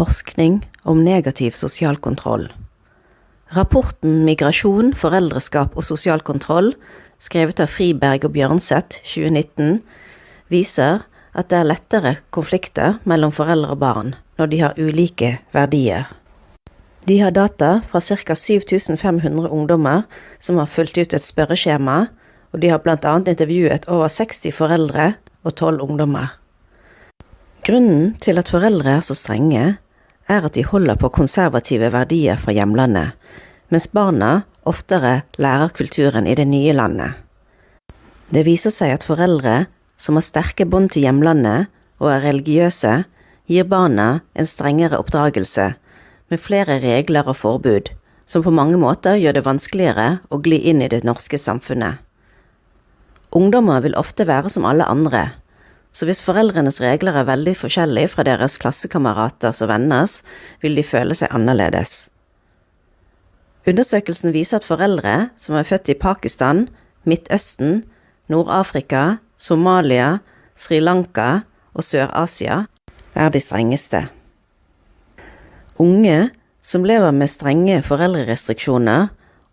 Forskning om negativ sosial kontroll. Rapporten Migrasjon, foreldreskap og sosial kontroll, skrevet av Friberg og Bjørnseth 2019, viser at det lettere konflikter mellom foreldre og barn når de har ulike verdier. De har data fra ca. 7500 ungdommer som har fulgt ut et spørreskjema, og de har blant annet intervjuet over 60 foreldre og 12 ungdommer. Grunnen til at foreldre er så strenge, er at de holder på konservative verdier fra hjemlandet, mens barna oftere lærer kulturen i det nye landet. Det viser seg at foreldre som har sterke bånd til hjemlandet og er religiøse, gir barna en strengere oppdragelse, med flere regler og forbud, som på mange måter gjør det vanskeligere å gli inn i det norske samfunnet. Ungdommer vil ofte være som alle andre, så hvis foreldrenes regler er veldig forskjellige fra deres klassekameraters og venners, vil de føle seg annerledes. Undersøkelsen viser at foreldre som er født i Pakistan, Midtøsten, Nord-Afrika, Somalia, Sri Lanka og Sør-Asia er de strengeste. Unge som lever med strenge foreldrerestriksjoner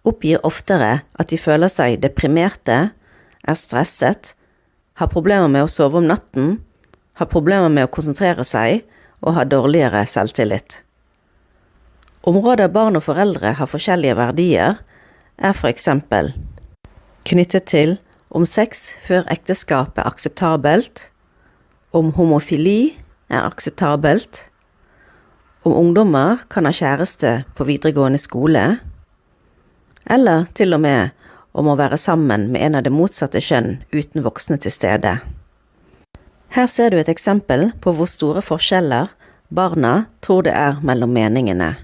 oppgir oftere at de føler seg deprimerte, er stresset, har problemer med å sove om natten, har problemer med å konsentrere seg og har dårligere selvtillit. Områder barn og foreldre har forskjellige verdier er for eksempel knyttet til om sex før ekteskap er akseptabelt, om homofili er akseptabelt, om ungdommer kan ha kjæreste på videregående skole, eller til og med om å være sammen med en av det motsatte kjønn uten voksne til stede. Her ser du et eksempel på hvor store forskjeller barna tror det er mellom meningene.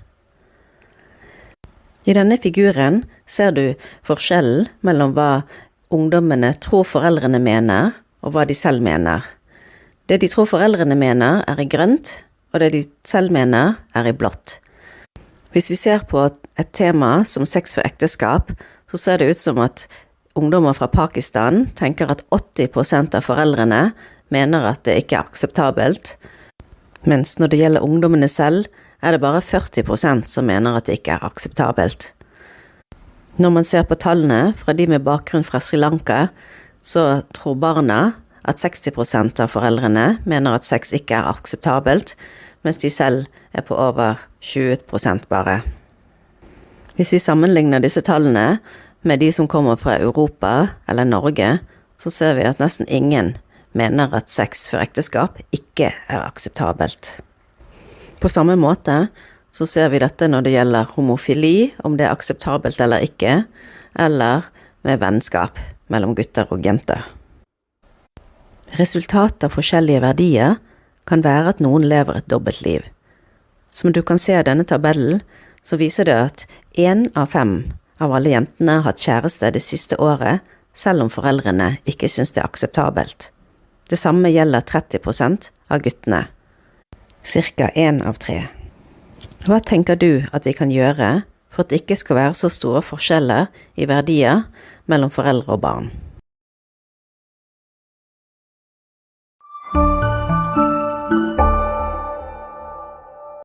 I denne figuren ser du forskjellen mellom hva ungdommene tror foreldrene mener, og hva de selv mener. Det de tror foreldrene mener er i grønt, og det de selv mener er i blått. Hvis vi ser på et tema som sex for ekteskap, så ser det ut som at ungdommer fra Pakistan tenker at 80% av foreldrene mener at det ikke er akseptabelt, mens når det gjelder ungdommene selv, er det bare 40% som mener at det ikke er akseptabelt. Når man ser på tallene fra de med bakgrunn fra Sri Lanka, så tror barna at 60% av foreldrene mener at sex ikke er akseptabelt, mens de selv er på over 20% bare. Hvis vi sammenligner disse tallene med de som kommer fra Europa eller Norge, så ser vi at nesten ingen mener at sex før ekteskap ikke er akseptabelt. På samme måte så ser vi dette når det gjelder homofili, om det er akseptabelt eller ikke, eller med vennskap mellom gutter og jenter. Resultatet av forskjellige verdier kan være at noen lever et dobbeltliv. Som du kan se i denne tabellen, så viser det at 1 av 5 av alle jentene har hatt kjæreste det siste året, selv om foreldrene ikke synes det er akseptabelt. Det samme gjelder 30% av guttene. Cirka 1 av 3. Hva tenker du at vi kan gjøre for at det ikke skal være så store forskjeller i verdier mellom foreldre og barn?